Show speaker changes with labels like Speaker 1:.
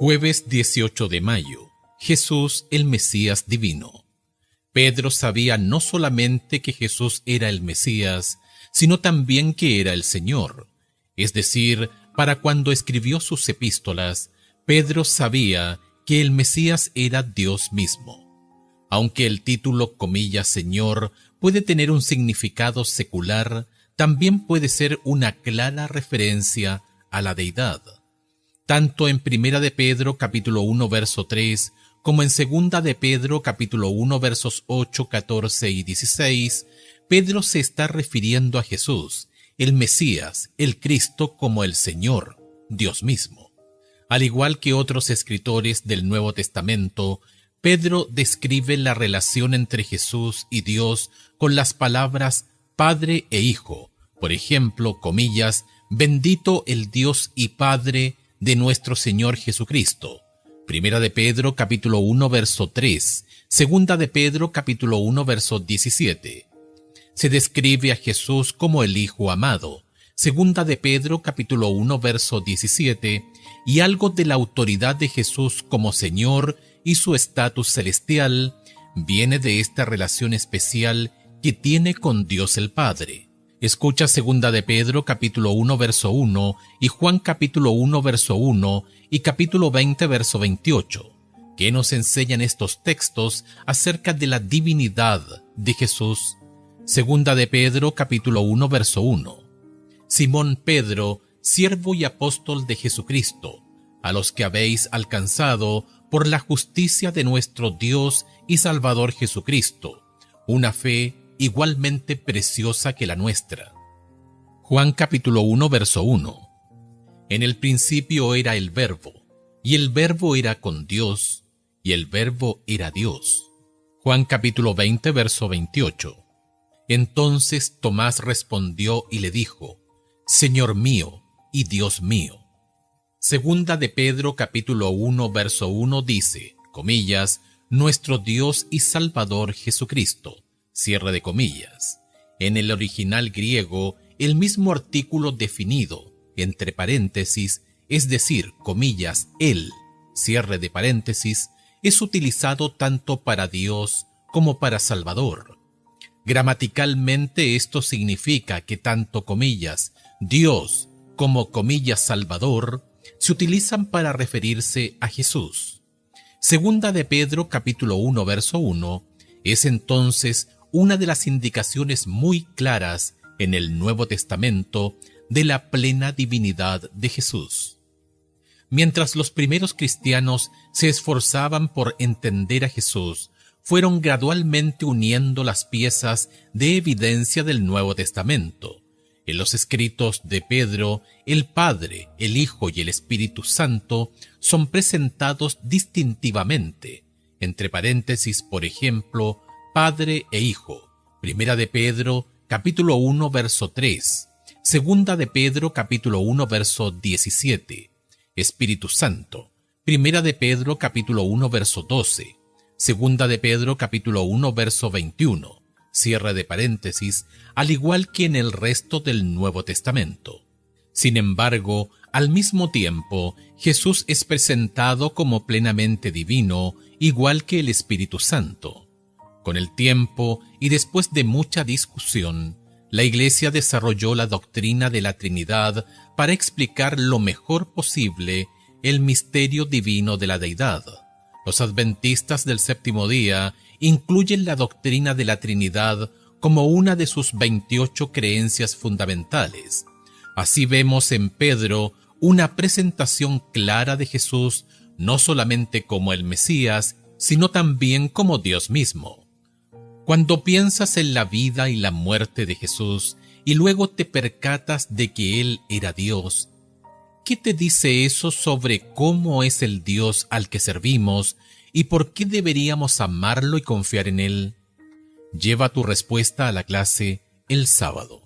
Speaker 1: Jueves 18 de mayo. Jesús, el Mesías divino. Pedro sabía no solamente que Jesús era el Mesías, sino también que era el Señor. Es decir, para cuando escribió sus epístolas, Pedro sabía que el Mesías era Dios mismo. Aunque el título, Señor, puede tener un significado secular, también puede ser una clara referencia a la deidad. Tanto en 1 de Pedro capítulo 1 verso 3 como en 2 de Pedro capítulo 1 versos 8, 14 y 16, Pedro se está refiriendo a Jesús, el Mesías, el Cristo, como el Señor, Dios mismo. Al igual que otros escritores del Nuevo Testamento, Pedro describe la relación entre Jesús y Dios con las palabras Padre e Hijo. Por ejemplo, bendito el Dios y Padre de nuestro Señor Jesucristo. 1 de Pedro capítulo 1 verso 3, 2 de Pedro capítulo 1 verso 17. Se describe a Jesús como el Hijo amado. 2 de Pedro capítulo 1 verso 17, y algo de la autoridad de Jesús como Señor y su estatus celestial viene de esta relación especial que tiene con Dios el Padre. Escucha 2 de Pedro capítulo 1 verso 1 y Juan capítulo 1 verso 1 y capítulo 20 verso 28, que nos enseñan estos textos acerca de la divinidad de Jesús. 2 de Pedro capítulo 1 verso 1. Simón Pedro, siervo y apóstol de Jesucristo, a los que habéis alcanzado por la justicia de nuestro Dios y Salvador Jesucristo, una fe igualmente preciosa que la nuestra. Juan capítulo 1 verso 1. En el principio era el Verbo, y el Verbo era con Dios, y el Verbo era Dios. Juan capítulo 20 verso 28. Entonces Tomás respondió y le dijo, Señor mío y Dios mío. 2 de Pedro capítulo 1 verso 1 dice, nuestro Dios y Salvador Jesucristo. Cierre de comillas. En el original griego, el mismo artículo definido, entre paréntesis, es decir, Él, cierre de paréntesis, es utilizado tanto para Dios como para Salvador. Gramaticalmente esto significa que tanto Dios como Salvador se utilizan para referirse a Jesús. 2 de Pedro capítulo 1 verso 1 es entonces una de las indicaciones muy claras en el Nuevo Testamento de la plena divinidad de Jesús. Mientras los primeros cristianos se esforzaban por entender a Jesús, fueron gradualmente uniendo las piezas de evidencia del Nuevo Testamento. En los escritos de Pedro, el Padre, el Hijo y el Espíritu Santo son presentados distintivamente, entre paréntesis, por ejemplo, Padre e Hijo. 1 de Pedro, capítulo 1, verso 3. 2 de Pedro, capítulo 1, verso 17. Espíritu Santo. 1 de Pedro, capítulo 1, verso 12. 2 de Pedro, capítulo 1, verso 21. Cierre de paréntesis, al igual que en el resto del Nuevo Testamento. Sin embargo, al mismo tiempo, Jesús es presentado como plenamente divino, igual que el Espíritu Santo. Con el tiempo y después de mucha discusión, la Iglesia desarrolló la doctrina de la Trinidad para explicar lo mejor posible el misterio divino de la deidad. Los adventistas del séptimo día incluyen la doctrina de la Trinidad como una de sus 28 creencias fundamentales. Así vemos en Pedro una presentación clara de Jesús no solamente como el Mesías, sino también como Dios mismo. Cuando piensas en la vida y la muerte de Jesús y luego te percatas de que Él era Dios, ¿qué te dice eso sobre cómo es el Dios al que servimos y por qué deberíamos amarlo y confiar en Él? Lleva tu respuesta a la clase el sábado.